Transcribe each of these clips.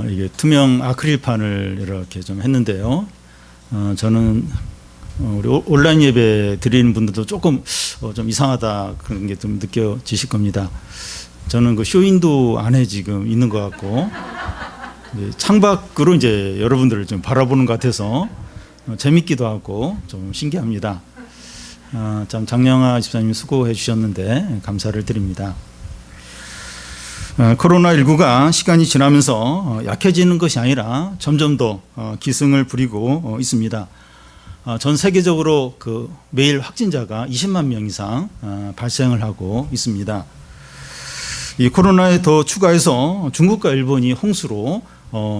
이게 투명 아크릴판을 이렇게 좀 했는데요. 저는 우리 온라인 예배 드리는 분들도 조금 좀 이상하다 그런 게 좀 느껴지실 겁니다. 저는 그 쇼윈도 안에 지금 있는 것 같고 창밖으로 이제 여러분들을 좀 바라보는 것 같아서 재밌기도 하고 좀 신기합니다. 참 장영아 집사님 수고해 주셨는데 감사를 드립니다. 코로나19가 시간이 지나면서 약해지는 것이 아니라 점점 더 기승을 부리고 있습니다. 전 세계적으로 그 매일 확진자가 20만 명 이상 발생을 하고 있습니다. 이 코로나에 더 추가해서 중국과 일본이 홍수로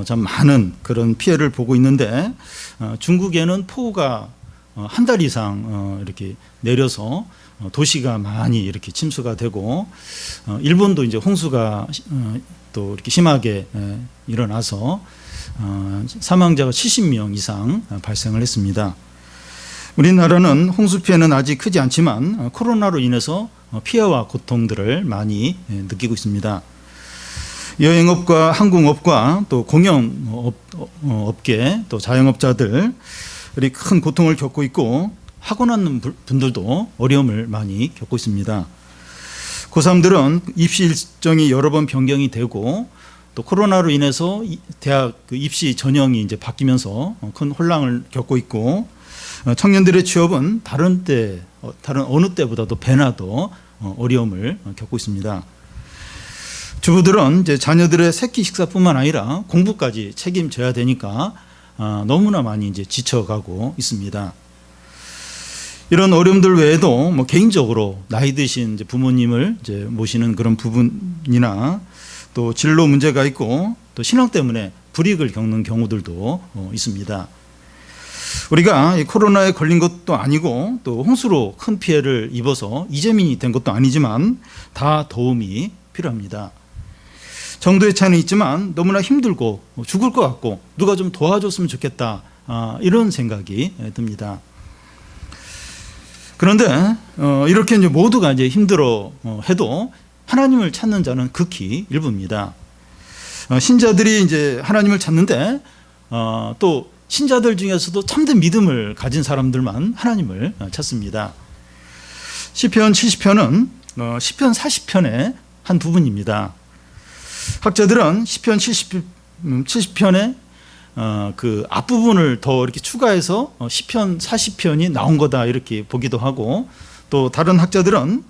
참 많은 그런 피해를 보고 있는데 중국에는 폭우가 한 달 이상 이렇게 내려서 도시가 많이 이렇게 침수가 되고 일본도 이제 홍수가 또 이렇게 심하게 일어나서 사망자가 70명 이상 발생을 했습니다. 우리나라는 홍수 피해는 아직 크지 않지만 코로나로 인해서 피해와 고통들을 많이 느끼고 있습니다. 여행업과 항공업과 또 공연업계 또 자영업자들이 큰 고통을 겪고 있고 하고 나는 분들도 어려움을 많이 겪고 있습니다. 고3들은 입시 일정이 여러 번 변경이 되고 또 코로나로 인해서 대학 입시 전형이 이제 바뀌면서 큰 혼란을 겪고 있고 청년들의 취업은 다른 어느 때보다도 배나 더 어려움을 겪고 있습니다. 주부들은 이제 자녀들의 새끼 식사뿐만 아니라 공부까지 책임져야 되니까 너무나 많이 이제 지쳐가고 있습니다. 이런 어려움들 외에도 개인적으로 나이 드신 이제 부모님을 이제 모시는 그런 부분이나 또 진로 문제가 있고 또 신앙 때문에 불이익을 겪는 경우들도 있습니다. 우리가 이 코로나에 걸린 것도 아니고 또 홍수로 큰 피해를 입어서 이재민이 된 것도 아니지만 다 도움이 필요합니다. 정도의 차이는 있지만 너무나 힘들고 죽을 것 같고 누가 좀 도와줬으면 좋겠다 이런 생각이 듭니다. 그런데 이렇게 이제 모두가 이제 힘들어 해도 하나님을 찾는 자는 극히 일부입니다. 신자들이 이제 하나님을 찾는데 또 신자들 중에서도 참된 믿음을 가진 사람들만 하나님을 찾습니다. 시편 70편은 시편 40편의 한 부분입니다. 학자들은 시편 70편에 그 앞부분을 더 이렇게 추가해서 시편 40편이 나온 거다 이렇게 보기도 하고 또 다른 학자들은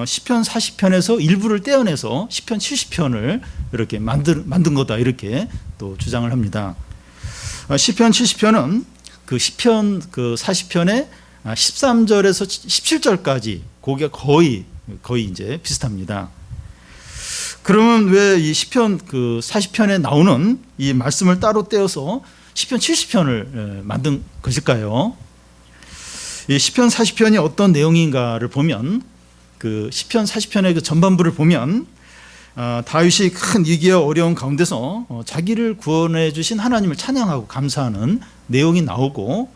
시편 40편에서 일부를 떼어내서 시편 70편을 이렇게 만든 거다 이렇게 또 주장을 합니다. 시편 70편은 그 시편 그 40편의 13절에서 17절까지 그게 거의 이제 비슷합니다. 그러면 왜 이 시편 그 40편에 나오는 이 말씀을 따로 떼어서 시편 70편을 만든 것일까요? 이 시편 40편이 어떤 내용인가를 보면 그 시편 40편의 그 전반부를 보면 다윗이 큰 위기와 어려운 가운데서 자기를 구원해 주신 하나님을 찬양하고 감사하는 내용이 나오고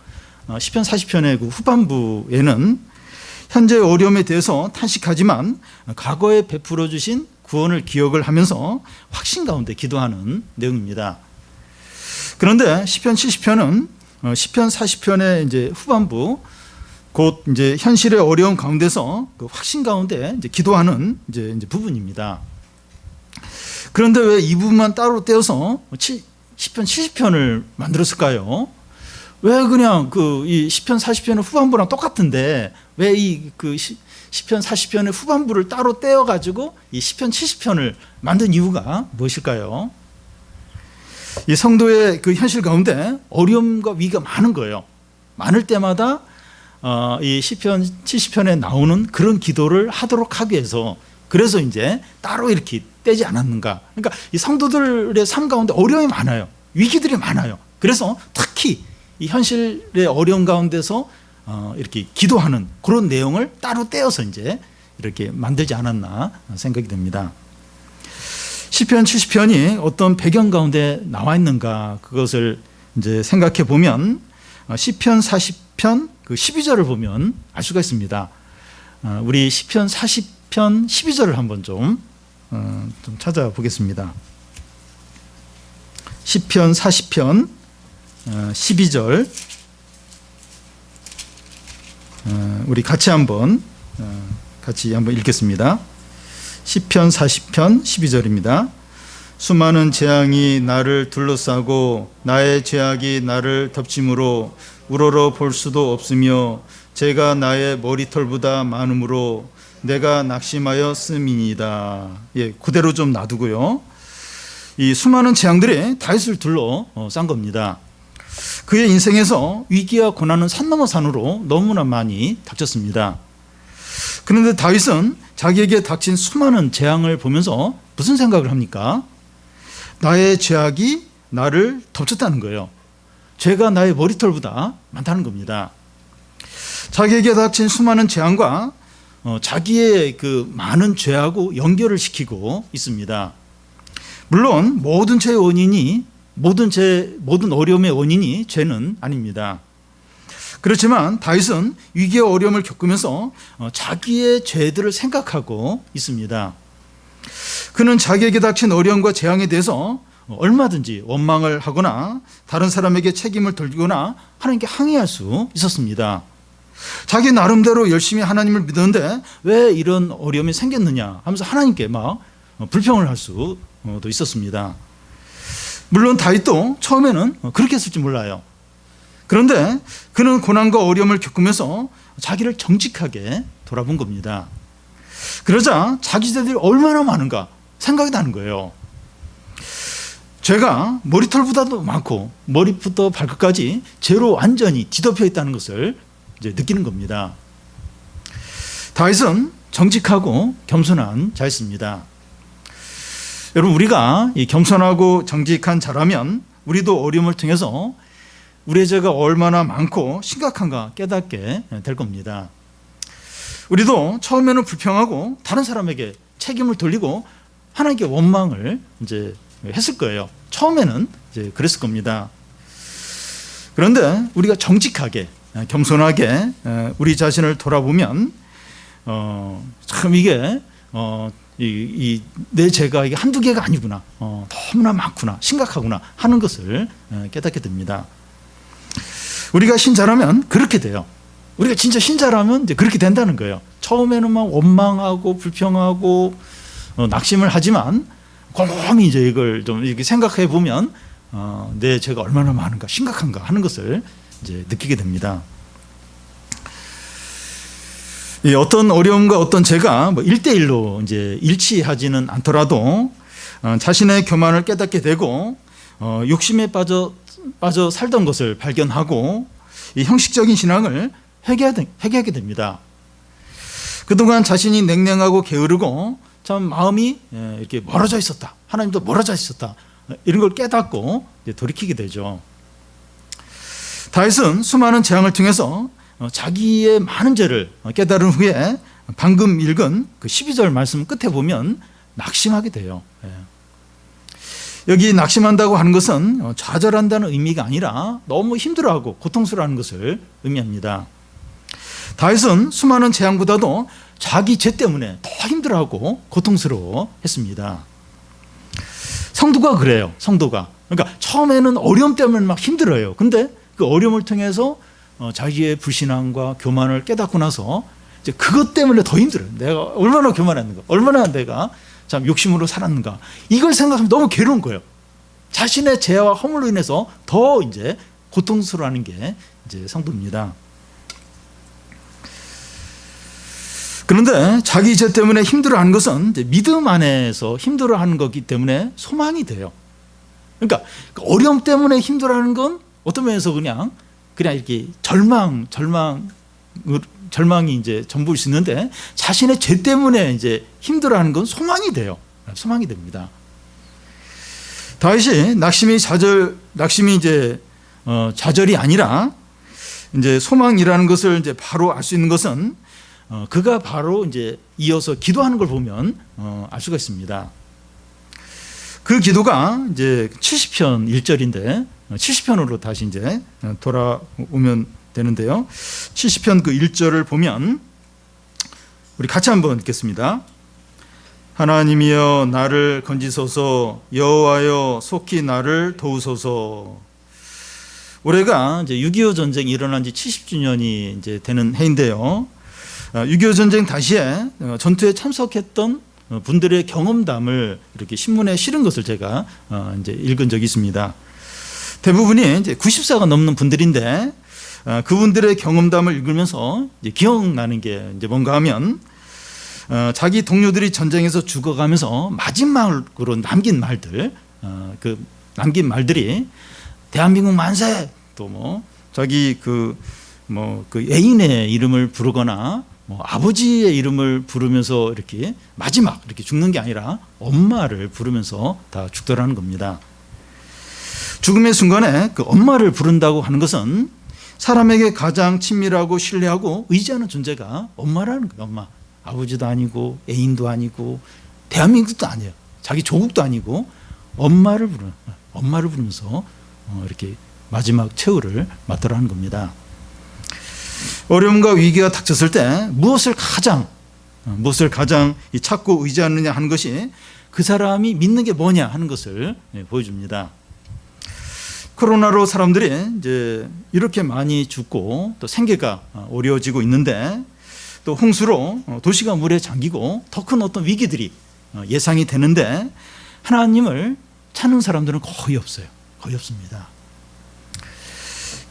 시편 40편의 그 후반부에는 현재의 어려움에 대해서 탄식하지만 과거에 베풀어 주신 구원을 기억을 하면서 확신 가운데 기도하는 내용입니다. 그런데 시편 70편은 시편 40편의 이제 후반부 곧 이제 현실의 어려움 가운데서 그 확신 가운데 이제 기도하는 이제 부분입니다. 그런데 왜 이 부분만 따로 떼어서 시편 70편을 만들었을까요? 왜 그냥 이 시편 40편의 후반부랑 똑같은데 왜 그 시편 40편의 후반부를 따로 떼어 가지고 이 시편 70편을 만든 이유가 무엇일까요? 이 성도의 그 현실 가운데 어려움과 위기가 많은 거예요. 많을 때마다 이 시편 70편에 나오는 그런 기도를 하도록 하기 위해서 그래서 이제 따로 이렇게 떼지 않았는가. 그러니까 이 성도들의 삶 가운데 어려움이 많아요. 위기들이 많아요. 그래서 특히 이 현실의 어려움 가운데서 이렇게 기도하는 그런 내용을 따로 떼어서 이제 이렇게 만들지 않았나 생각이 듭니다. 시편 70편이 어떤 배경 가운데 나와 있는가 그것을 이제 생각해 보면 시편 40편 그 12절을 보면 알 수가 있습니다. 우리 시편 40편 12절을 한번 좀 찾아보겠습니다. 시편 40편 12절 우리 같이 한번 읽겠습니다. 시편 40편 12절입니다. 수많은 재앙이 나를 둘러싸고 나의 죄악이 나를 덮침으로 우러러 볼 수도 없으며 죄가 나의 머리털보다 많으므로 내가 낙심하여 씀이니이다. 예, 그대로 좀 놔두고요. 이 수많은 재앙들이 다윗을 둘러싼 겁니다. 그의 인생에서 위기와 고난은 산 넘어 산으로 너무나 많이 닥쳤습니다. 그런데 다윗은 자기에게 닥친 수많은 재앙을 보면서 무슨 생각을 합니까? 나의 죄악이 나를 덮쳤다는 거예요. 죄가 나의 머리털보다 많다는 겁니다. 자기에게 닥친 수많은 재앙과 자기의 그 많은 죄하고 연결을 시키고 있습니다. 물론 모든 죄의 원인이 모든 어려움의 원인이 죄는 아닙니다. 그렇지만 다윗은 위기와 어려움을 겪으면서 자기의 죄들을 생각하고 있습니다. 그는 자기에게 닥친 어려움과 재앙에 대해서 얼마든지 원망을 하거나 다른 사람에게 책임을 돌리거나 하나님께 항의할 수 있었습니다. 자기 나름대로 열심히 하나님을 믿었는데 왜 이런 어려움이 생겼느냐 하면서 하나님께 막 불평을 할 수도 있었습니다. 물론 다윗도 처음에는 그렇게 했을지 몰라요. 그런데 그는 고난과 어려움을 겪으면서 자기를 정직하게 돌아본 겁니다. 그러자 자기 죄들이 얼마나 많은가 생각이 나는 거예요. 죄가 머리털보다도 많고 머리부터 발끝까지 죄로 완전히 뒤덮여 있다는 것을 이제 느끼는 겁니다. 다윗은 정직하고 겸손한 자였습니다. 여러분, 우리가 이 겸손하고 정직한 자라면 우리도 어려움을 통해서 우리의 죄가 얼마나 많고 심각한가 깨닫게 될 겁니다. 우리도 처음에는 불평하고 다른 사람에게 책임을 돌리고 하나님께 원망을 이제 했을 거예요. 처음에는 이제 그랬을 겁니다. 그런데 우리가 정직하게 겸손하게 우리 자신을 돌아보면 참 이게 내 죄가 이게 한두 개가 아니구나, 너무나 많구나, 심각하구나 하는 것을 깨닫게 됩니다. 우리가 신자라면 그렇게 돼요. 우리가 진짜 신자라면 이제 그렇게 된다는 거예요. 처음에는 막 원망하고 불평하고 낙심을 하지만 곰곰이 이제 이걸 좀 이렇게 생각해 보면 내 죄가 얼마나 많은가, 심각한가 하는 것을 이제 느끼게 됩니다. 어떤 어려움과 어떤 죄가 뭐 1대1로 이제 일치하지는 않더라도 자신의 교만을 깨닫게 되고 욕심에 빠져 살던 것을 발견하고 이 형식적인 신앙을 회개하게 됩니다. 그동안 자신이 냉랭하고 게으르고 참 마음이 이렇게 멀어져 있었다, 하나님도 멀어져 있었다, 이런 걸 깨닫고 돌이키게 되죠. 다윗은 수많은 재앙을 통해서 자기의 많은 죄를 깨달은 후에 방금 읽은 그 12절 말씀 끝에 보면 낙심하게 돼요. 여기 낙심한다고 하는 것은 좌절한다는 의미가 아니라 너무 힘들어하고 고통스러워하는 것을 의미합니다. 다윗은 수많은 재앙보다도 자기 죄 때문에 더 힘들어하고 고통스러워했습니다. 성도가 그래요. 성도가. 그러니까 처음에는 어려움 때문에 막 힘들어요. 근데 그 어려움을 통해서 자기의 불신앙과 교만을 깨닫고 나서 이제 그것 때문에 더 힘들어요. 내가 얼마나 교만했는가, 얼마나 내가 참 욕심으로 살았는가, 이걸 생각하면 너무 괴로운 거예요. 자신의 죄와 허물로 인해서 더 이제 고통스러워하는 게 이제 성도입니다. 그런데 자기 죄 때문에 힘들어하는 것은 이제 믿음 안에서 힘들어하는 거기 때문에 소망이 돼요. 그러니까 어려움 때문에 힘들어하는 건 어떤 면에서 그냥 이렇게 절망이 이제 전부일 수 있는데, 자신의 죄 때문에 이제 힘들어하는 건 소망이 돼요. 소망이 됩니다. 다윗이 낙심이 이제 좌절이 아니라 이제 소망이라는 것을 이제 바로 알 수 있는 것은 그가 바로 이제 이어서 기도하는 걸 보면 알 수가 있습니다. 그 기도가 이제 70편 1절인데 70편으로 다시 이제 돌아오면 되는데요. 70편 그 1절을 보면 우리 같이 한번 읽겠습니다. 하나님이여 나를 건지소서, 여호와여 속히 나를 도우소서. 올해가 이제 6.25 전쟁이 일어난 지 70주년이 이제 되는 해인데요. 6.25 전쟁 당시에 전투에 참석했던 분들의 경험담을 이렇게 신문에 실은 것을 제가 이제 읽은 적이 있습니다. 대부분이 이제 90세가 넘는 분들인데 그분들의 경험담을 읽으면서 이제 기억나는 게 이제 뭔가 하면 자기 동료들이 전쟁에서 죽어가면서 마지막으로 남긴 말들, 그 남긴 말들이 대한민국 만세, 또 뭐 자기 그 애인의 이름을 부르거나 뭐 아버지의 이름을 부르면서 이렇게 마지막 이렇게 죽는 게 아니라 엄마를 부르면서 다 죽더라는 겁니다. 죽음의 순간에 그 엄마를 부른다고 하는 것은 사람에게 가장 친밀하고 신뢰하고 의지하는 존재가 엄마라는 거예요. 엄마. 아버지도 아니고 애인도 아니고 대한민국도 아니에요. 자기 조국도 아니고 엄마를 부르면서 이렇게 마지막 최후를 맞더라는 겁니다. 어려움과 위기가 닥쳤을 때 무엇을 가장 찾고 의지하느냐 하는 것이 그 사람이 믿는 게 뭐냐 하는 것을 보여줍니다. 코로나로 사람들이 이제 이렇게 많이 죽고 또 생계가 어려워지고 있는데, 또 홍수로 도시가 물에 잠기고 더 큰 어떤 위기들이 예상이 되는데 하나님을 찾는 사람들은 거의 없어요. 거의 없습니다.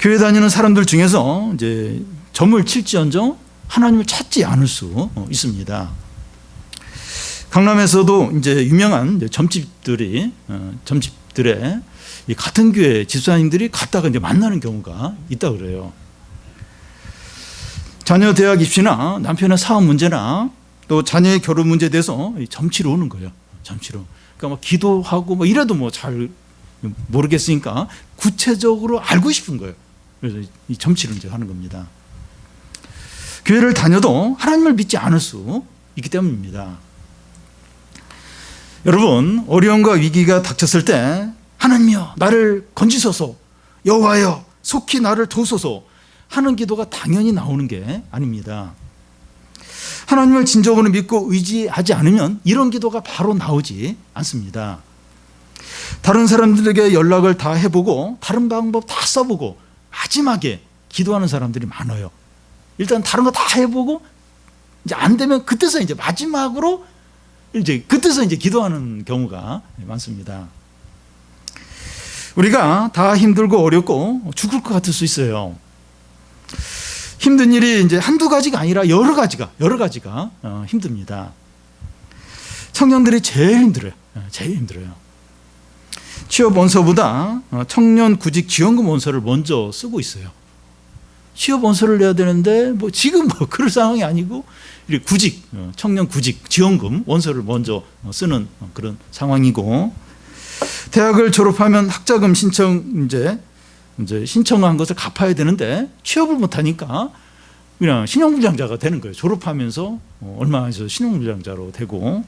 교회 다니는 사람들 중에서 이제 점을 칠지언정 하나님을 찾지 않을 수 있습니다. 강남에서도 이제 유명한 점집들에 같은 교회 집사님들이 갔다가 이제 만나는 경우가 있다 그래요. 자녀 대학 입시나 남편의 사업 문제나 또 자녀의 결혼 문제에 대해서 점치러 오는 거예요. 점치러. 그러니까 막 기도하고 뭐 이래도 뭐 잘 모르겠으니까 구체적으로 알고 싶은 거예요. 그래서 이 점치를 이제 하는 겁니다. 교회를 다녀도 하나님을 믿지 않을 수 있기 때문입니다. 여러분, 어려움과 위기가 닥쳤을 때 하나님이여 나를 건지소서, 여호와여 속히 나를 도우소서 하는 기도가 당연히 나오는 게 아닙니다. 하나님을 진정으로 믿고 의지하지 않으면 이런 기도가 바로 나오지 않습니다. 다른 사람들에게 연락을 다 해보고 다른 방법 다 써보고 마지막에 기도하는 사람들이 많아요. 일단 다른 거 다 해보고 이제 안 되면 그때서 이제 마지막으로 그때서 이제 기도하는 경우가 많습니다. 우리가 다 힘들고 어렵고 죽을 것 같을 수 있어요. 힘든 일이 이제 한두 가지가 아니라 여러 가지가 힘듭니다. 청년들이 제일 힘들어요. 취업 원서보다 청년 구직 지원금 원서를 먼저 쓰고 있어요. 취업 원서를 내야 되는데 뭐 지금 그럴 상황이 아니고 청년 구직 지원금 원서를 먼저 쓰는 그런 상황이고, 대학을 졸업하면 학자금 이제 신청한 것을 갚아야 되는데 취업을 못하니까 그냥 신용불량자가 되는 거예요. 졸업하면서 얼마 해서 신용불량자로 되고,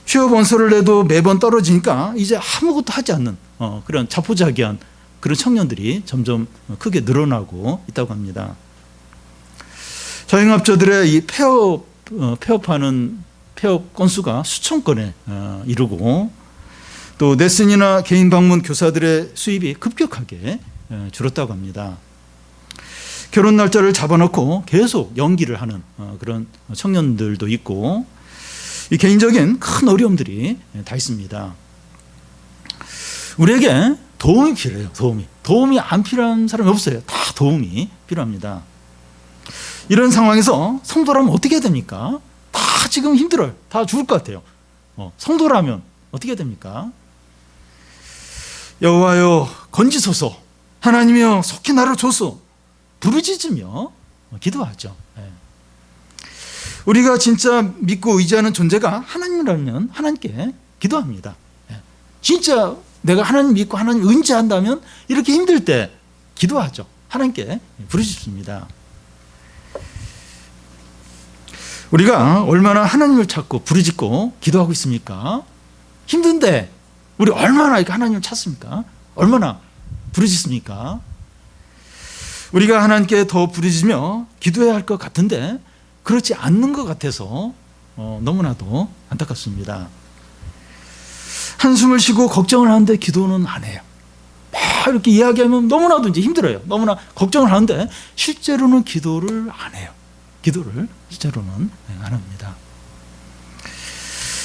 취업 원서를 내도 매번 떨어지니까 이제 아무것도 하지 않는 그런 자포자기한 그런 청년들이 점점 크게 늘어나고 있다고 합니다. 자영업자들의 이 폐업하는 폐업 건수가 수천 건에 이르고, 또 레슨이나 개인 방문 교사들의 수입이 급격하게 줄었다고 합니다. 결혼 날짜를 잡아놓고 계속 연기를 하는 그런 청년들도 있고, 이 개인적인 큰 어려움들이 다 있습니다. 우리에게 도움이 필요해요. 도움이 안 필요한 사람이 없어요. 다 도움이 필요합니다. 이런 상황에서 성도라면 어떻게 해야 됩니까? 다 지금 힘들어요. 다 죽을 것 같아요. 성도라면 어떻게 해야 됩니까? 여호와여 건지소서, 하나님이여 속히 나를 도우소서 부르짖으며 기도하죠. 우리가 진짜 믿고 의지하는 존재가 하나님이라면 하나님께 기도합니다. 진짜 내가 하나님 믿고 하나님 의지한다면 이렇게 힘들 때 기도하죠. 하나님께 부르짖습니다. 우리가 얼마나 하나님을 찾고 부르짖고 기도하고 있습니까? 힘든데 우리 얼마나 이렇게 하나님을 찾습니까? 얼마나 부르짖습니까? 우리가 하나님께 더 부르짖으며 기도해야 할 것 같은데 그렇지 않는 것 같아서 너무나도 안타깝습니다. 한숨을 쉬고 걱정을 하는데 기도는 안 해요. 막 이렇게 이야기하면 너무나도 이제 힘들어요. 너무나 걱정을 하는데 실제로는 기도를 안 해요. 기도를 실제로는 안 합니다.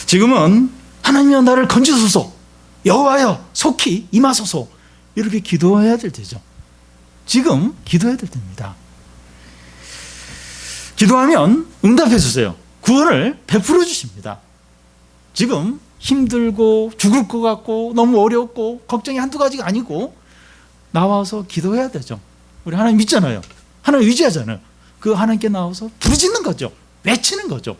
지금은 하나님이여 나를 건지소서, 여호와여 속히 임하소서, 이렇게 기도해야 될 때죠. 지금 기도해야 될 때입니다. 기도하면 응답해 주세요. 구원을 베풀어 주십니다. 지금 힘들고 죽을 것 같고 너무 어렵고 걱정이 한두 가지가 아니고 나와서 기도해야 되죠. 우리 하나님 믿잖아요. 하나님 의지하잖아요. 그 하나님께 나와서 부르짖는 거죠. 외치는 거죠.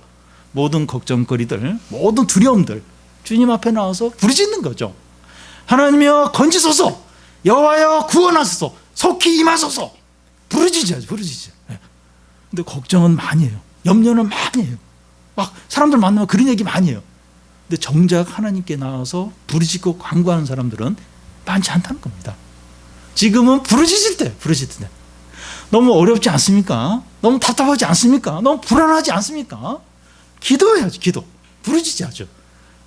모든 걱정거리들, 모든 두려움들 주님 앞에 나와서 부르짖는 거죠. 하나님이여 건지소서, 여호와여 구원하소서, 속히 임하소서. 부르짖어야죠. 부르짖어요. 근데 걱정은 많이 해요. 염려는 많이 해요. 막 사람들 만나면 그런 얘기 많이 해요. 근데 정작 하나님께 나와서 부르짖고 간구하는 사람들은 많지 않다는 겁니다. 지금은 부르짖을 때, 부르짖을 때. 너무 어렵지 않습니까? 너무 답답하지 않습니까? 너무 불안하지 않습니까? 기도해야죠. 기도. 부르짖어야죠.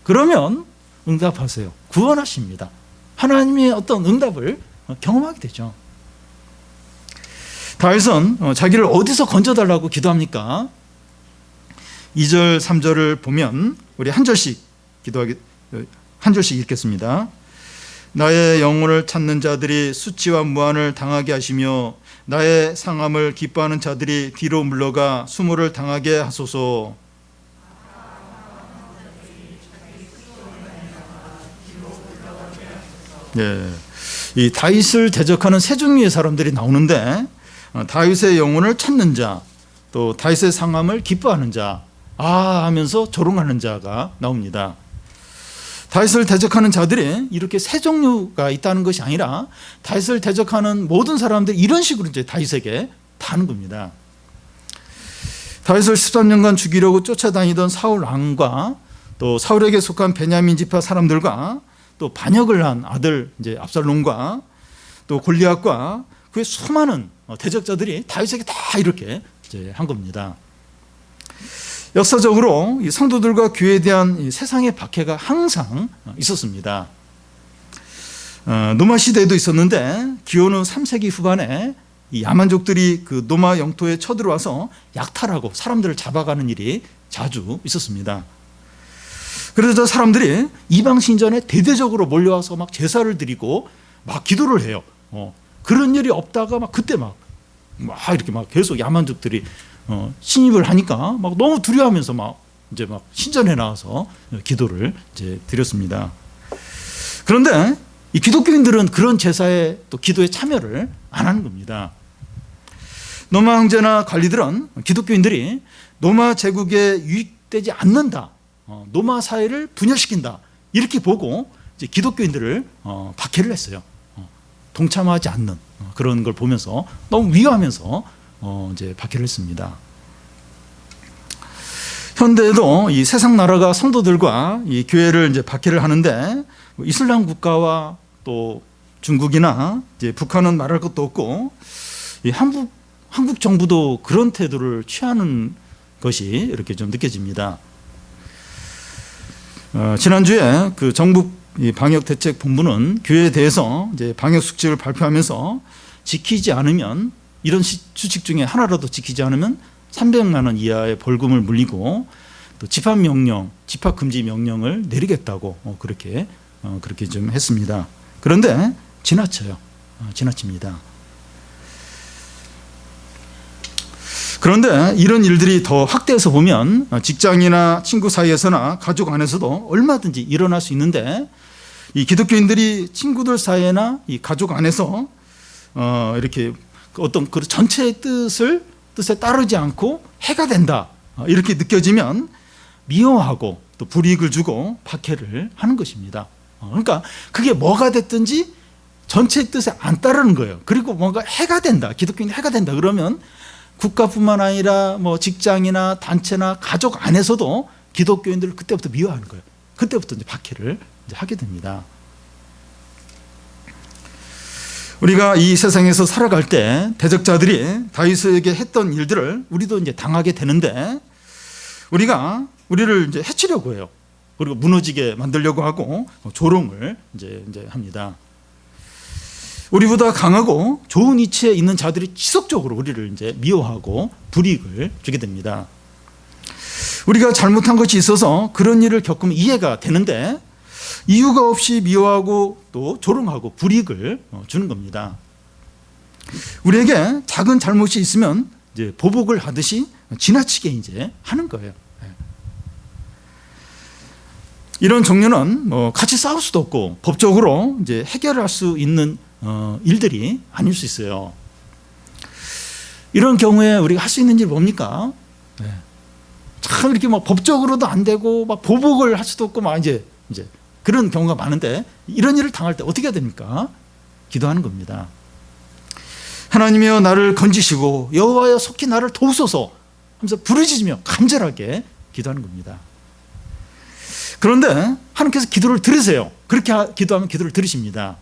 그러면 응답하세요. 구원하십니다. 하나님의 어떤 응답을 경험하게 되죠. 다윗은 자기를 어디서 건져달라고 기도합니까? 2절, 3절을 보면 우리 한 절씩 한 절씩 읽겠습니다. 나의 영혼을 찾는 자들이 수치와 무한을 당하게 하시며 나의 상함을 기뻐하는 자들이 뒤로 물러가 수모를 당하게 하소서. 네, 이 다윗을 대적하는 세 종류의 사람들이 나오는데 다윗의 영혼을 찾는 자, 또 다윗의 상함을 기뻐하는 자, 하면서 조롱하는 자가 나옵니다. 다윗을 대적하는 자들이 이렇게 세 종류가 있다는 것이 아니라 다윗을 대적하는 모든 사람들이 이런 식으로 이제 다윗에게 타는 겁니다. 다윗을 13년간 죽이려고 쫓아다니던 사울 왕과 또 사울에게 속한 베냐민 지파 사람들과 또 반역을 한 아들 이제 압살롬과 또 골리앗과 그의 수많은 대적자들이 다윗에게 다 이렇게 이제 한 겁니다. 역사적으로 이 성도들과 교회에 대한 이 세상의 박해가 항상 있었습니다. 노마 시대에도 있었는데 기원후 3세기 후반에 이 야만족들이 그 노마 영토에 쳐들어와서 약탈하고 사람들을 잡아가는 일이 자주 있었습니다. 그래서 사람들이 이방 신전에 대대적으로 몰려와서 막 제사를 드리고 막 기도를 해요. 그런 일이 없다가 막 그때 막 이렇게 막 계속 야만족들이 침입을 하니까 막 너무 두려워하면서 막 이제 막 신전에 나와서 기도를 이제 드렸습니다. 그런데 이 기독교인들은 그런 제사에 또 기도에 참여를 안 하는 겁니다. 노마 황제나 관리들은 기독교인들이 노마 제국에 유익되지 않는다, 노마 사회를 분열시킨다 이렇게 보고 이제 기독교인들을 박해를 했어요. 동참하지 않는 그런 걸 보면서 너무 위험하면서 이제 박해를 했습니다. 현대에도 이 세상 나라가 성도들과 이 교회를 이제 박해를 하는데 이슬람 국가와 또 중국이나 이제 북한은 말할 것도 없고 이 한국 정부도 그런 태도를 취하는 것이 이렇게 좀 느껴집니다. 지난주에 그 정부 방역대책본부는 교회에 대해서 이제 방역 수칙을 발표하면서 지키지 않으면 이런 수칙 중에 하나라도 지키지 않으면 300만 원 이하의 벌금을 물리고 또 집합 금지 명령을 내리겠다고 그렇게 좀 했습니다. 그런데 지나쳐요. 지나칩니다. 그런데 이런 일들이 더 확대해서 보면 직장이나 친구 사이에서나 가족 안에서도 얼마든지 일어날 수 있는데 이 기독교인들이 친구들 사이나 이 가족 안에서 이렇게 어떤 그 전체의 뜻에 따르지 않고 해가 된다 이렇게 느껴지면 미워하고 또 불이익을 주고 박해를 하는 것입니다. 그러니까 그게 뭐가 됐든지 전체의 뜻에 안 따르는 거예요. 그리고 뭔가 해가 된다, 기독교인이 해가 된다 그러면 국가뿐만 아니라 뭐 직장이나 단체나 가족 안에서도 기독교인들을 그때부터 미워하는 거예요. 그때부터 이제 박해를 이제 하게 됩니다. 우리가 이 세상에서 살아갈 때 대적자들이 다윗에게 했던 일들을 우리도 이제 당하게 되는데 우리가 우리를 이제 해치려고 해요. 그리고 무너지게 만들려고 하고 조롱을 이제 합니다. 우리보다 강하고 좋은 위치에 있는 자들이 지속적으로 우리를 이제 미워하고 불이익을 주게 됩니다. 우리가 잘못한 것이 있어서 그런 일을 겪으면 이해가 되는데 이유가 없이 미워하고 또 조롱하고 불이익을 주는 겁니다. 우리에게 작은 잘못이 있으면 이제 보복을 하듯이 지나치게 이제 하는 거예요. 이런 종류는 같이 싸울 수도 없고 법적으로 이제 해결할 수 있는 일들이 아닐 수 있어요. 이런 경우에 우리가 할 수 있는 일이 뭡니까? 참 이렇게 막 법적으로도 안 되고 막 보복을 할 수도 없고 막 이제 그런 경우가 많은데 이런 일을 당할 때 어떻게 해야 됩니까? 기도하는 겁니다. 하나님이여 나를 건지시고 여호와여 속히 나를 도우소서 하면서 부르짖으며 간절하게 기도하는 겁니다. 그런데 하나님께서 기도를 들으세요. 그렇게 기도하면 기도를 들으십니다.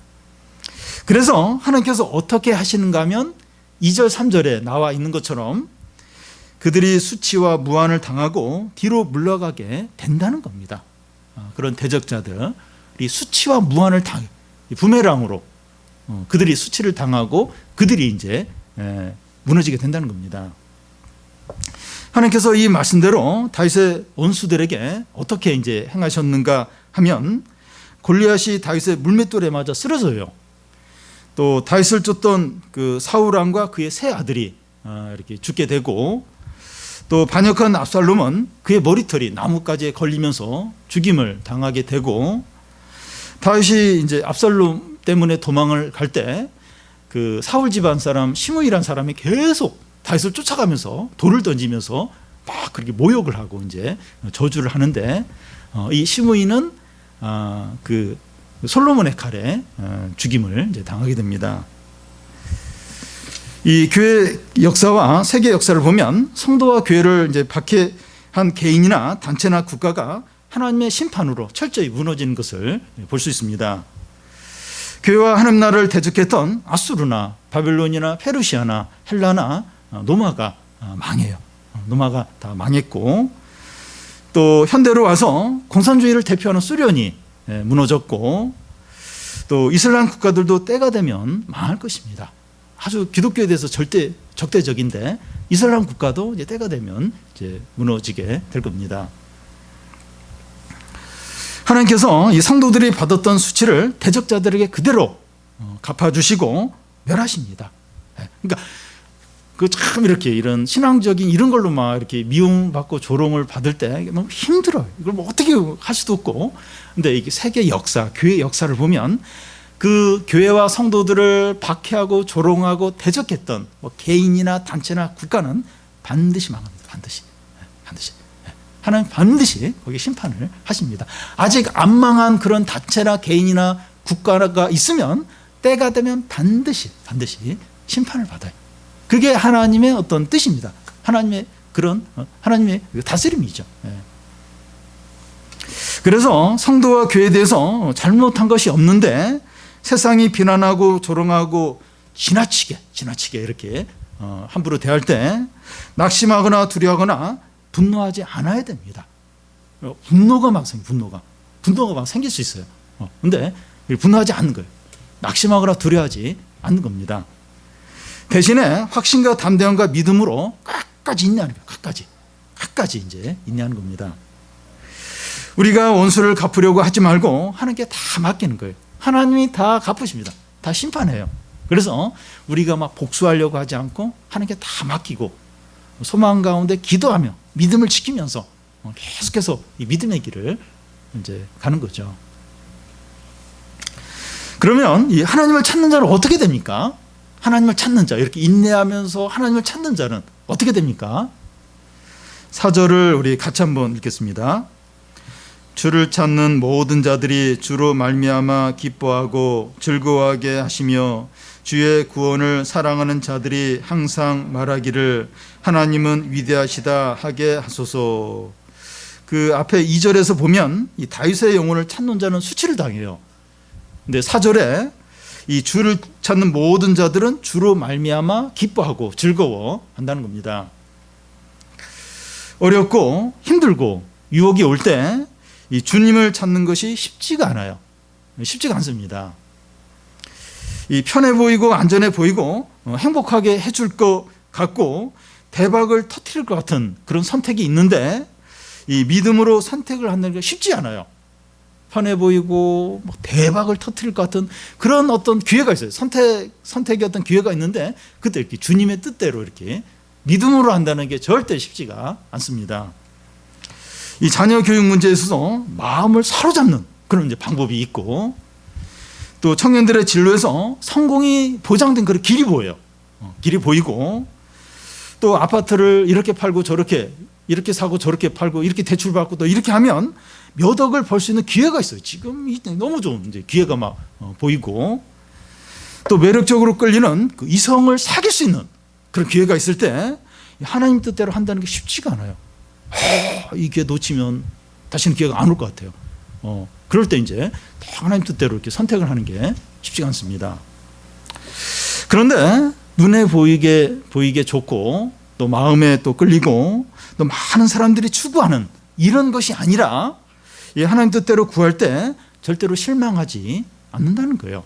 그래서 하나님께서 어떻게 하시는가 하면 2절 3절에 나와 있는 것처럼 그들이 수치와 무한을 당하고 뒤로 물러가게 된다는 겁니다. 그런 대적자들이 수치와 무한을 부메랑으로 그들이 수치를 당하고 그들이 이제 무너지게 된다는 겁니다. 하나님께서 이 말씀대로 다윗의 원수들에게 어떻게 이제 행하셨는가 하면 골리앗이 다윗의 물맷돌에 맞아 쓰러져요. 또 다윗을 쫓던 그 사울 왕과 그의 세 아들이 이렇게 죽게 되고 또 반역한 압살롬은 그의 머리털이 나뭇가지에 걸리면서 죽임을 당하게 되고 다윗이 이제 압살롬 때문에 도망을 갈 때 그 사울 집안 사람 시므이란 사람이 계속 다윗을 쫓아가면서 돌을 던지면서 막 그렇게 모욕을 하고 이제 저주를 하는데 이 시므이는 그 솔로몬의 칼에 죽임을 이제 당하게 됩니다. 이 교회 역사와 세계 역사를 보면 성도와 교회를 이제 박해한 개인이나 단체나 국가가 하나님의 심판으로 철저히 무너지는 것을 볼 수 있습니다. 교회와 하나님 나라를 대적했던 아수르나 바벨론이나 페르시아나 헬라나 노마가 망해요. 노마가 다 망했고 또 현대로 와서 공산주의를 대표하는 소련이 무너졌고 또 이슬람 국가들도 때가 되면 망할 것입니다. 아주 기독교에 대해서 절대 적대적인데 이슬람 국가도 이제 때가 되면 이제 무너지게 될 겁니다. 하나님께서 이 성도들이 받았던 수치를 대적자들에게 그대로 갚아주시고 멸하십니다. 그러니까 그 참 이렇게 이런 신앙적인 이런 걸로 막 이렇게 미움받고 조롱을 받을 때 너무 힘들어요. 이걸 뭐 어떻게 할 수도 없고. 근데 이게 세계 역사, 교회 역사를 보면 그 교회와 성도들을 박해하고 조롱하고 대적했던 뭐 개인이나 단체나 국가는 반드시 망합니다. 반드시. 하나님 반드시 거기에 심판을 하십니다. 아직 안 망한 그런 단체나 개인이나 국가가 있으면 때가 되면 반드시 심판을 받아요. 그게 하나님의 어떤 뜻입니다. 하나님의 그런 하나님의 다스림이죠. 그래서 성도와 교회에 대해서 잘못한 것이 없는데 세상이 비난하고 조롱하고 지나치게 이렇게 함부로 대할 때 낙심하거나 두려워하거나 분노하지 않아야 됩니다. 분노가 막 생길 수 있어요. 근데 분노하지 않는 거예요. 낙심하거나 두려워하지 않는 겁니다. 대신에 확신과 담대함과 믿음으로 끝까지 인내하는 거예요. 끝까지 이제 인내하는 겁니다. 우리가 원수를 갚으려고 하지 말고 하나님께 다 맡기는 거예요. 하나님이 다 갚으십니다. 다 심판해요. 그래서 우리가 막 복수하려고 하지 않고 하나님께 다 맡기고 소망 가운데 기도하며 믿음을 지키면서 계속해서 이 믿음의 길을 이제 가는 거죠. 그러면 이 하나님을 찾는 자는 어떻게 됩니까? 하나님을 찾는 자, 이렇게 인내하면서 하나님을 찾는 자는 어떻게 됩니까? 4절을 우리 같이 한번 읽겠습니다. 주를 찾는 모든 자들이 주로 말미암아 기뻐하고 즐거워하게 하시며 주의 구원을 사랑하는 자들이 항상 말하기를 하나님은 위대하시다 하게 하소서. 그 앞에 2절에서 보면 이 다윗의 영혼을 찾는 자는 수치를 당해요. 근데 4절에 이 주를 찾는 모든 자들은 주로 말미암아 기뻐하고 즐거워한다는 겁니다. 어렵고 힘들고 유혹이 올 때 이 주님을 찾는 것이 쉽지가 않아요. 쉽지가 않습니다. 이 편해 보이고 안전해 보이고 행복하게 해줄 것 같고 대박을 터뜨릴 것 같은 그런 선택이 있는데 이 믿음으로 선택을 한다는 게 쉽지 않아요. 편해 보이고 대박을 터뜨릴 것 같은 그런 어떤 기회가 있어요. 선택의 어떤 기회가 있는데 그때 이렇게 주님의 뜻대로 이렇게 믿음으로 한다는 게 절대 쉽지가 않습니다. 이 자녀 교육 문제에 있어서 마음을 사로잡는 그런 이제 방법이 있고 또 청년들의 진로에서 성공이 보장된 그런 길이 보여요. 길이 보이고 또 아파트를 이렇게 팔고 저렇게 이렇게 사고 저렇게 팔고 이렇게 대출받고 또 이렇게 하면 몇 억을 벌 수 있는 기회가 있어요. 지금 너무 좋은 이제 기회가 막 보이고 또 매력적으로 끌리는 그 이성을 사귈 수 있는 그런 기회가 있을 때 하나님 뜻대로 한다는 게 쉽지가 않아요. 이 기회 놓치면 다시는 기회가 안 올 것 같아요. 그럴 때 이제 하나님 뜻대로 이렇게 선택을 하는 게 쉽지가 않습니다. 그런데 눈에 보이게 좋고 또 마음에 또 끌리고 또 많은 사람들이 추구하는 이런 것이 아니라 하나님 뜻대로 구할 때 절대로 실망하지 않는다는 거예요.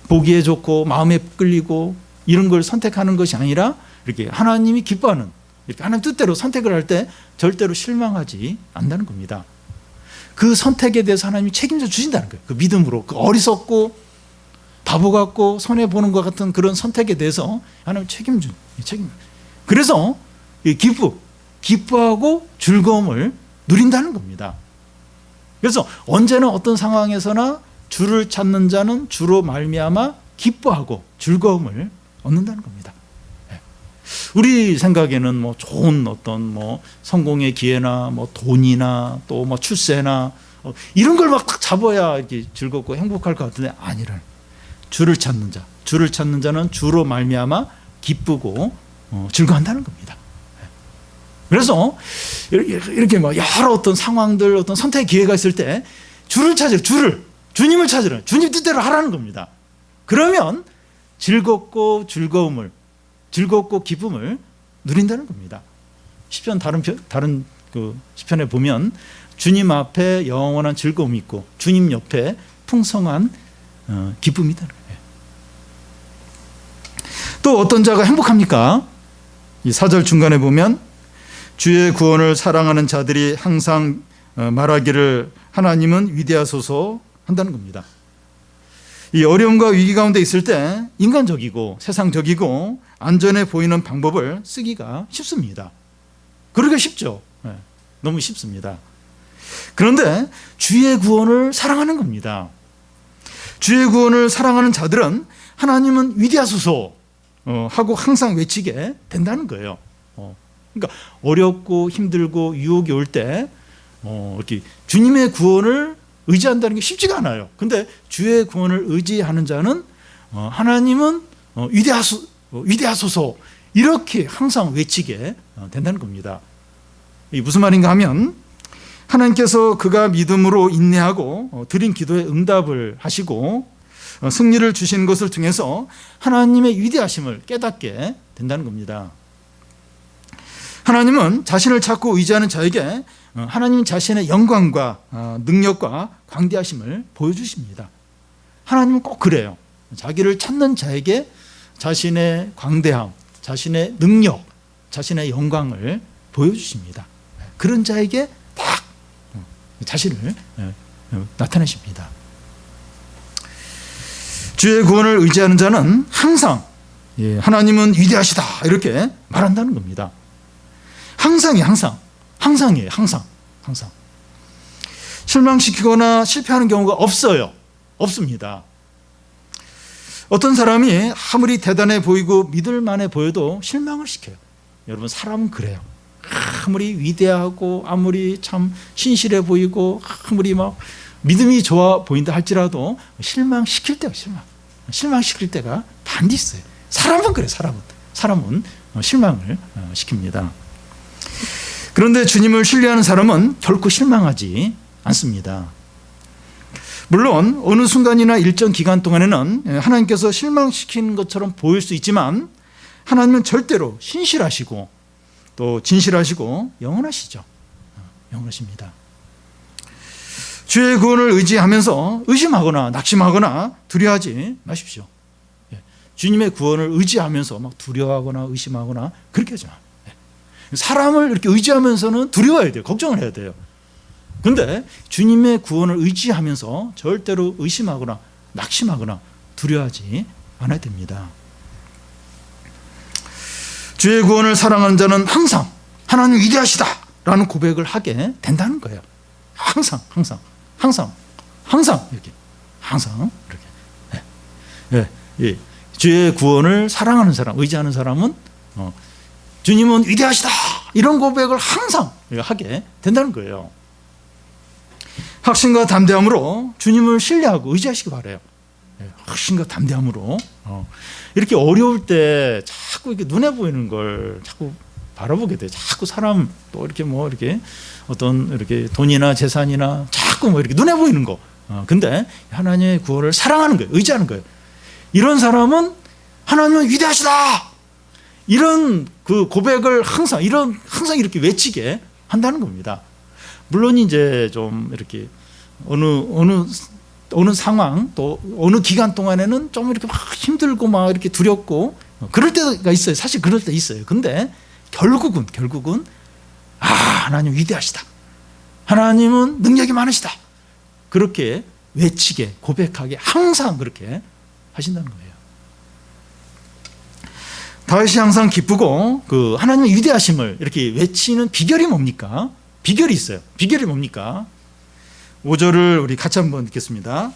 보기에 좋고 마음에 끌리고 이런 걸 선택하는 것이 아니라 이렇게 하나님이 기뻐하는 이렇게 하나님 뜻대로 선택을 할 때 절대로 실망하지 않는다는 겁니다. 그 선택에 대해서 하나님이 책임져 주신다는 거예요. 그 믿음으로 그 어리석고 바보 같고 손해 보는 것 같은 그런 선택에 대해서 하나님 책임. 그래서 기뻐하고 즐거움을 누린다는 겁니다. 그래서 언제나 어떤 상황에서나 주를 찾는 자는 주로 말미암아 기뻐하고 즐거움을 얻는다는 겁니다. 우리 생각에는 좋은 어떤 성공의 기회나 돈이나 또 출세나 이런 걸 막 딱 잡아야 이렇게 즐겁고 행복할 것 같은데 아니라 주를 찾는 자는 주로 말미암아 기쁘고 즐거워한다는 겁니다. 그래서 이렇게 여러 어떤 상황들 어떤 선택의 기회가 있을 때 주님을 찾으라 주님 뜻대로 하라는 겁니다. 그러면 즐겁고 기쁨을 누린다는 겁니다. 시편 다른 그 시편에 보면 주님 앞에 영원한 즐거움이 있고 주님 옆에 풍성한 기쁨이 있다는 거예요. 또 어떤 자가 행복합니까? 이 4절 중간에 보면 주의 구원을 사랑하는 자들이 항상 말하기를 하나님은 위대하소서 한다는 겁니다. 이 어려움과 위기 가운데 있을 때 인간적이고 세상적이고 안전해 보이는 방법을 쓰기가 쉽습니다. 그러기가 쉽죠. 너무 쉽습니다. 그런데 주의 구원을 사랑하는 겁니다. 주의 구원을 사랑하는 자들은 하나님은 위대하소서 하고 항상 외치게 된다는 거예요. 그러니까 어렵고 힘들고 유혹이 올 때 이렇게 주님의 구원을 의지한다는 게 쉽지가 않아요. 근데 주의 구원을 의지하는 자는 하나님은 위대하소서 이렇게 항상 외치게 된다는 겁니다. 이게 무슨 말인가 하면 하나님께서 그가 믿음으로 인내하고 드린 기도에 응답을 하시고 승리를 주시는 것을 통해서 하나님의 위대하심을 깨닫게 된다는 겁니다. 하나님은 자신을 찾고 의지하는 자에게 하나님 자신의 영광과 능력과 광대하심을 보여주십니다. 하나님은 꼭 그래요. 자기를 찾는 자에게 자신의 광대함, 자신의 능력, 자신의 영광을 보여주십니다. 그런 자에게 딱 자신을 나타내십니다. 주의 구원을 의지하는 자는 항상 하나님은 위대하시다 이렇게 말한다는 겁니다. 항상이에요. 실망시키거나 실패하는 경우가 없습니다. 어떤 사람이 아무리 대단해 보이고 믿을 만해 보여도 실망을 시켜요. 여러분 사람은 그래요. 아무리 위대하고 아무리 참 신실해 보이고 아무리 막 믿음이 좋아 보인다 할지라도 실망시킬 때가 반드시 있어요. 사람은 그래요. 사람은 실망을 시킵니다. 그런데 주님을 신뢰하는 사람은 결코 실망하지 않습니다. 물론 어느 순간이나 일정 기간 동안에는 하나님께서 실망시키는 것처럼 보일 수 있지만 하나님은 절대로 신실하시고 또 진실하시고 영원하시죠. 영원하십니다. 주의 구원을 의지하면서 의심하거나 낙심하거나 두려워하지 마십시오. 주님의 구원을 의지하면서 막 두려워하거나 의심하거나 그렇게 하지 마. 사람을 이렇게 의지하면서는 두려워해야 돼요. 걱정을 해야 돼요. 그런데 주님의 구원을 의지하면서 절대로 의심하거나 낙심하거나 두려워하지 않아야 됩니다. 주의 구원을 사랑하는 자는 항상 하나님 위대하시다라는 고백을 하게 된다는 거예요. 항상 이렇게 항상 이렇게. 예. 주의 구원을 사랑하는 사람, 의지하는 사람은 주님은 위대하시다 이런 고백을 항상 하게 된다는 거예요. 확신과 담대함으로 주님을 신뢰하고 의지하시기 바라요. 확신과 담대함으로 이렇게 어려울 때 자꾸 이렇게 눈에 보이는 걸 자꾸 바라보게 돼. 자꾸 사람 또 이렇게 뭐 이렇게 어떤 이렇게 돈이나 재산이나 자꾸 뭐 이렇게 눈에 보이는 거. 근데 하나님의 구원을 사랑하는 거예요. 의지하는 거예요. 이런 사람은 하나님은 위대하시다. 이런 그 고백을 항상 이렇게 외치게 한다는 겁니다. 물론 이제 좀 이렇게 어느 상황 또 어느 기간 동안에는 좀 이렇게 막 힘들고 막 이렇게 두렵고 그럴 때가 있어요. 사실 그럴 때 있어요. 근데 결국은 하나님 위대하시다. 하나님은 능력이 많으시다. 그렇게 외치게 고백하게 항상 그렇게 하신다는 거예요. 다윗이 항상 기쁘고 그 하나님의 위대하심을 이렇게 외치는 비결이 뭡니까? 비결이 있어요. 비결이 뭡니까? 5절을 우리 같이 한번 읽겠습니다.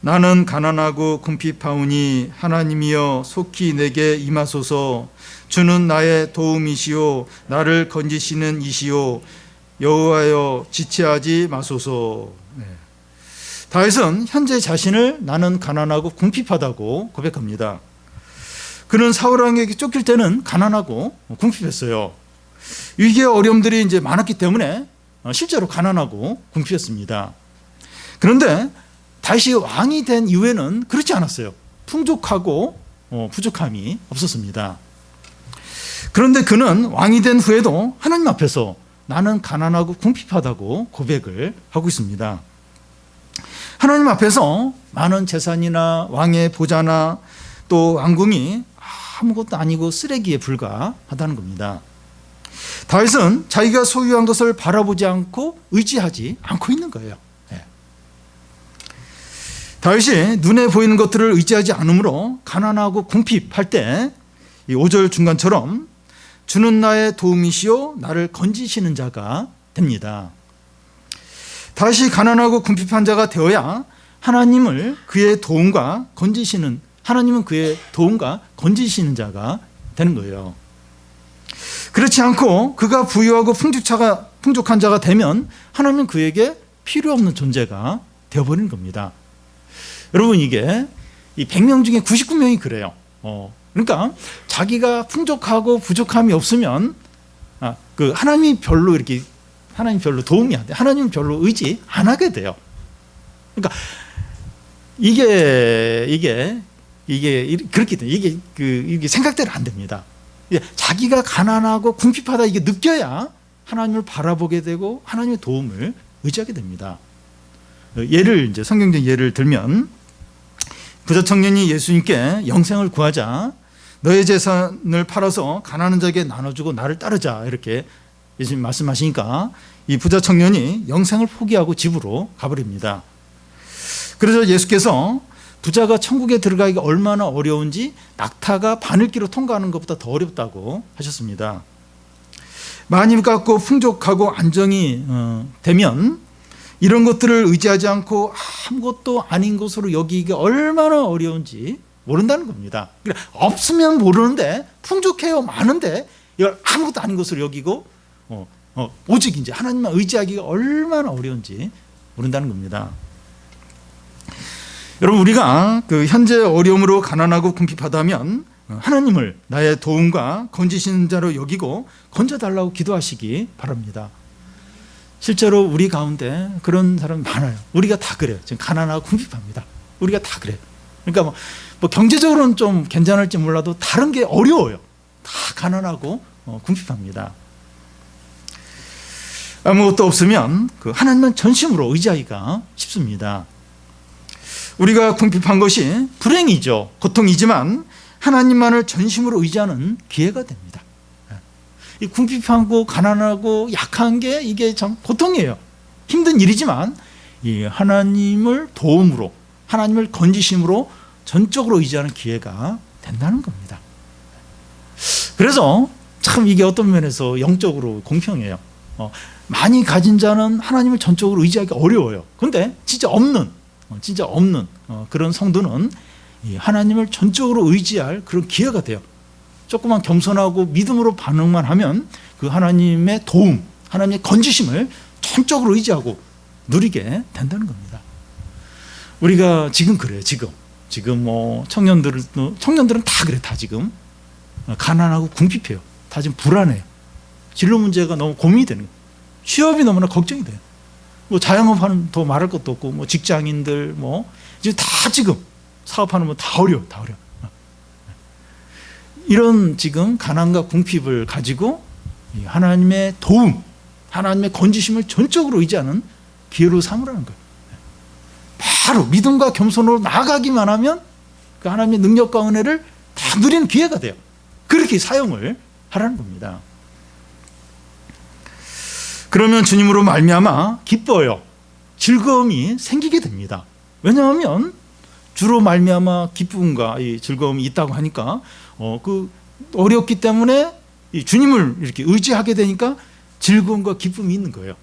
나는 가난하고 궁핍하오니 하나님이여 속히 내게 임하소서. 주는 나의 도움이시오 나를 건지시는 이시오 여호와여 지체하지 마소서. 다윗은 현재 자신을 나는 가난하고 궁핍하다고 고백합니다. 그는 사울 왕에게 쫓길 때는 가난하고 궁핍했어요. 위기와 어려움들이 이제 많았기 때문에 실제로 가난하고 궁핍했습니다. 그런데 다윗이 왕이 된 이후에는 그렇지 않았어요. 풍족하고 부족함이 없었습니다. 그런데 그는 왕이 된 후에도 하나님 앞에서 나는 가난하고 궁핍하다고 고백을 하고 있습니다. 하나님 앞에서 많은 재산이나 왕의 보좌나 또 왕궁이 아무것도 아니고 쓰레기에 불과하다는 겁니다. 다윗은 자기가 소유한 것을 바라보지 않고 의지하지 않고 있는 거예요. 다윗이 눈에 보이는 것들을 의지하지 않으므로 가난하고 궁핍할 때 이 5절 중간처럼 주는 나의 도움이시오 나를 건지시는 자가 됩니다. 다윗이 가난하고 궁핍한 자가 되어야 하나님은 그의 도움과 건지시는 자가 되는 거예요. 그렇지 않고 그가 부유하고 풍족한 자가 되면 하나님은 그에게 필요 없는 존재가 되어버리는 겁니다. 여러분 이게 이 100명 중에 99명이 그래요. 그러니까 자기가 풍족하고 부족함이 없으면 그 하나님이 별로 도움이 안 돼. 하나님 별로 의지 안 하게 돼요. 그러니까 이게 그렇게 돼. 이게 생각대로 안 됩니다. 자기가 가난하고 궁핍하다 이게 느껴야 하나님을 바라보게 되고 하나님의 도움을 의지하게 됩니다. 이제 성경적 예를 들면 부자 청년이 예수님께 영생을 구하자 너의 재산을 팔아서 가난한 자에게 나눠주고 나를 따르자 이렇게 예수님 말씀하시니까 이 부자 청년이 영생을 포기하고 집으로 가버립니다. 그래서 예수께서 부자가 천국에 들어가기가 얼마나 어려운지 낙타가 바늘길로 통과하는 것보다 더 어렵다고 하셨습니다. 많이 갖고 풍족하고 안정이 되면 이런 것들을 의지하지 않고 아무것도 아닌 것으로 여기기가 얼마나 어려운지 모른다는 겁니다. 없으면 모르는데 풍족해요 많은데 이걸 아무것도 아닌 것으로 여기고 오직 이제 하나님만 의지하기가 얼마나 어려운지 모른다는 겁니다. 여러분 우리가 그 현재 어려움으로 가난하고 궁핍하다면 하나님을 나의 도움과 건지시는 자로 여기고 건져달라고 기도하시기 바랍니다. 실제로 우리 가운데 그런 사람 많아요. 우리가 다 그래요. 지금 가난하고 궁핍합니다. 우리가 다 그래요. 그러니까 뭐 경제적으로는 좀 괜찮을지 몰라도 다른 게 어려워요. 다 가난하고 궁핍합니다. 아무것도 없으면 그 하나님만 전심으로 의지하기가 쉽습니다. 우리가 궁핍한 것이 불행이죠. 고통이지만 하나님만을 전심으로 의지하는 기회가 됩니다. 이 궁핍하고 가난하고 약한 게 이게 참 고통이에요. 힘든 일이지만 이 하나님을 도움으로, 하나님을 건지심으로 전적으로 의지하는 기회가 된다는 겁니다. 그래서 참 이게 어떤 면에서 영적으로 공평해요. 많이 가진 자는 하나님을 전적으로 의지하기 어려워요. 그런데 진짜 없는 그런 성도는 하나님을 전적으로 의지할 그런 기회가 돼요. 조금만 겸손하고 믿음으로 반응만 하면 그 하나님의 도움, 하나님의 건지심을 전적으로 의지하고 누리게 된다는 겁니다. 우리가 지금 그래요. 지금 뭐 청년들은 다 그래. 다 지금 가난하고 궁핍해요. 다 지금 불안해요. 진로 문제가 너무 고민이 되는 거예요. 취업이 너무나 걱정이 돼요. 뭐 자영업하는 더 말할 것도 없고, 뭐 직장인들 뭐 이제 다 지금 사업하는 뭐 다 어려워. 이런 지금 가난과 궁핍을 가지고 하나님의 도움, 하나님의 건지심을 전적으로 의지하는 기회로 삼으라는 거예요. 바로 믿음과 겸손으로 나아가기만 하면 그 하나님의 능력과 은혜를 다 누리는 기회가 돼요. 그렇게 사용을 하라는 겁니다. 그러면 주님으로 말미암아 기뻐요. 즐거움이 생기게 됩니다. 왜냐하면 주로 말미암아 기쁨과 이 즐거움이 있다고 하니까 그 어렵기 때문에 이 주님을 이렇게 의지하게 되니까 즐거움과 기쁨이 있는 거예요.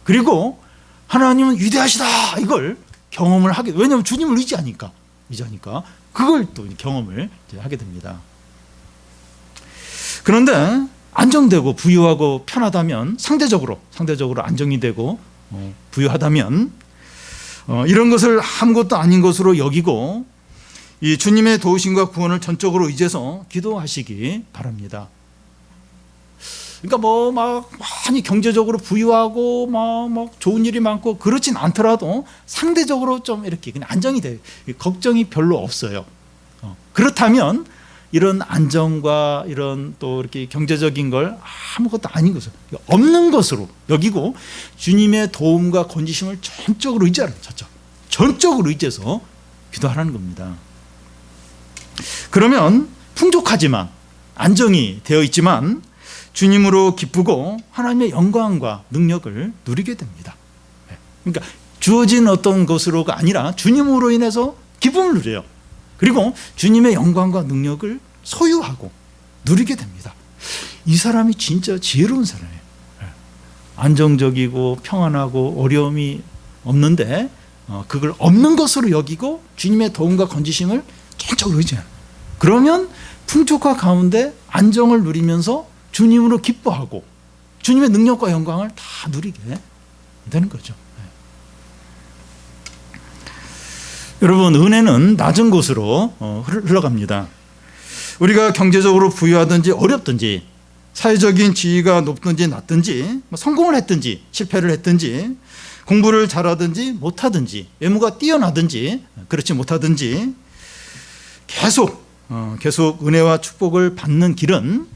그리고 하나님은 위대하시다 이걸 경험을 하게, 왜냐하면 주님을 의지하니까 그걸 또 경험을 하게 됩니다. 그런데 안정되고 부유하고 편하다면, 상대적으로 안정이 되고 부유하다면 이런 것을 아무것도 아닌 것으로 여기고 이 주님의 도우심과 구원을 전적으로 의지해서 기도하시기 바랍니다. 그러니까 뭐 막 많이 경제적으로 부유하고 막 좋은 일이 많고 그렇진 않더라도 상대적으로 좀 이렇게 그냥 안정이 돼요. 걱정이 별로 없어요. 그렇다면 이런 안정과 이런 또 이렇게 경제적인 걸 아무것도 아닌 것을, 없는 것으로 여기고 주님의 도움과 건지심을 전적으로 의지하는, 전적으로 의지해서 기도하라는 겁니다. 그러면 풍족하지만, 안정이 되어 있지만 주님으로 기쁘고 하나님의 영광과 능력을 누리게 됩니다. 그러니까 주어진 어떤 것으로가 아니라 주님으로 인해서 기쁨을 누려요. 그리고 주님의 영광과 능력을 소유하고 누리게 됩니다. 이 사람이 진짜 지혜로운 사람이에요. 안정적이고 평안하고 어려움이 없는데 그걸 없는 것으로 여기고 주님의 도움과 건지심을 전적으로 의지해요. 그러면 풍족과 가운데 안정을 누리면서 주님으로 기뻐하고 주님의 능력과 영광을 다 누리게 되는 거죠. 여러분, 은혜는 낮은 곳으로 흘러갑니다. 우리가 경제적으로 부유하든지 어렵든지, 사회적인 지위가 높든지 낮든지, 성공을 했든지 실패를 했든지, 공부를 잘하든지 못하든지, 외모가 뛰어나든지 그렇지 못하든지, 계속 은혜와 축복을 받는 길은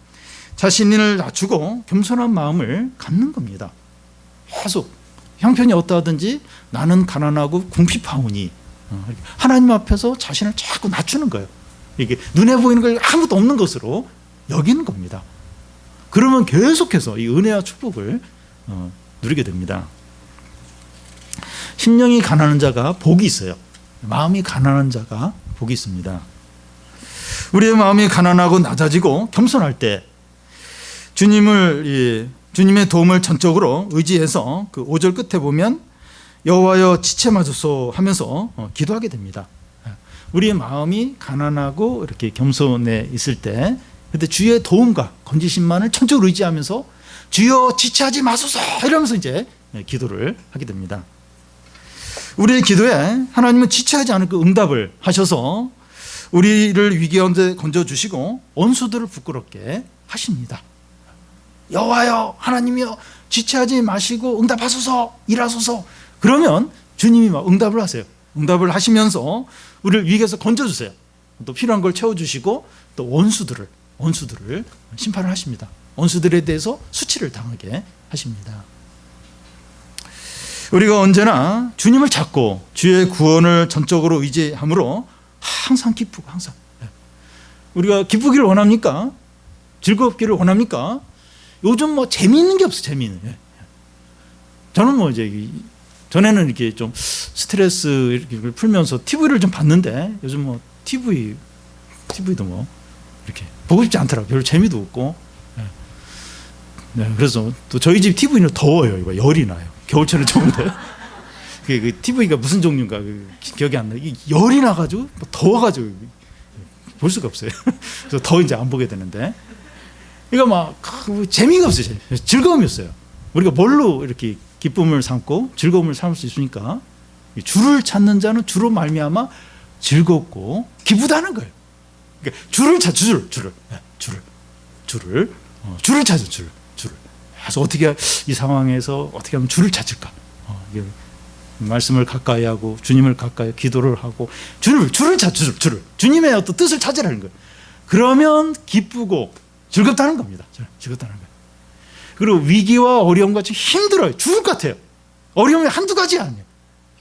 자신을 낮추고 겸손한 마음을 갖는 겁니다. 계속 형편이 어떠하든지 나는 가난하고 궁핍하오니, 하나님 앞에서 자신을 자꾸 낮추는 거예요. 이게 눈에 보이는 걸 아무것도 없는 것으로 여기는 겁니다. 그러면 계속해서 이 은혜와 축복을 누리게 됩니다. 심령이 가난한 자가 복이 있어요. 마음이 가난한 자가 복이 있습니다. 우리의 마음이 가난하고 낮아지고 겸손할 때 주님의 도움을 전적으로 의지해서 그 5절 끝에 보면 여호와여 지체 마소서 하면서 기도하게 됩니다. 우리의 마음이 가난하고 이렇게 겸손해 있을 때 그때 주의 도움과 건지심만을 전적으로 의지하면서 주여 지체하지 마소서 이러면서 이제 기도를 하게 됩니다. 우리의 기도에 하나님은 지체하지 않을 그 응답을 하셔서 우리를 위기 가운데 건져주시고 원수들을 부끄럽게 하십니다. 여호와여 하나님이여 지체하지 마시고 응답하소서, 일하소서. 그러면 주님이 막 응답을 하세요. 응답을 하시면서 우리를 위기에서 건져주세요. 또 필요한 걸 채워주시고 또 원수들을 원수들을 심판을 하십니다. 원수들에 대해서 수치를 당하게 하십니다. 우리가 언제나 주님을 찾고 주의 구원을 전적으로 의지함으로 항상 기쁘고 항상 우리가 기쁘기를 원합니까? 즐겁기를 원합니까? 요즘 뭐 재미있는 게 없어. 재미있는. 저는 뭐 이제 전에는 이렇게 좀 스트레스 이렇게 풀면서 TV를 좀 봤는데 요즘 뭐 TV도 뭐 이렇게 보고 싶지 않더라고요. 별로 재미도 없고. 네, 그래서 또 저희 집 TV는 더워요. 이거 열이 나요. 겨울철에 좋은데. 그 TV가 무슨 종류인가 기억이 안 나요. 열이 나가지고 더워가지고 볼 수가 없어요. 그래서 더 이제 안 보게 되는데. 이거 막 재미가 없어요. 즐거움이 없어요. 우리가 뭘로 이렇게 기쁨을 삼고 즐거움을 삼을 수 있으니까 주를 찾는 자는 주로 말미암아 즐겁고 기쁘다는 거예요. 그러니까 주를 찾 줄을 찾아 줄을. 그래서 어떻게 이 상황에서 어떻게 하면 주를 찾을까? 이게 말씀을 가까이 하고 주님을 가까이 기도를 하고 줄을 찾 줄을 주님의 어떤 뜻을 찾으라는 거예요. 그러면 기쁘고 즐겁다는 겁니다. 즐겁다는 거예요. 그리고 위기와 어려움과 좀 힘들어요. 죽을 것 같아요. 어려움이 한두 가지 아니에요.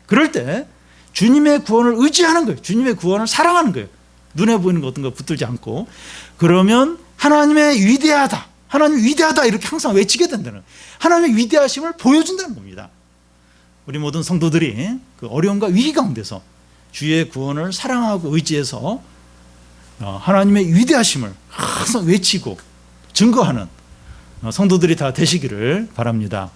그럴 때 주님의 구원을 의지하는 거예요. 주님의 구원을 사랑하는 거예요. 눈에 보이는 것 어떤 거 붙들지 않고. 그러면 하나님의 위대하다. 하나님 위대하다 이렇게 항상 외치게 된다는 하나님의 위대하심을 보여준다는 겁니다. 우리 모든 성도들이 그 어려움과 위기 가운데서 주의 구원을 사랑하고 의지해서 하나님의 위대하심을 항상 외치고 증거하는 성도들이 다 되시기를 바랍니다.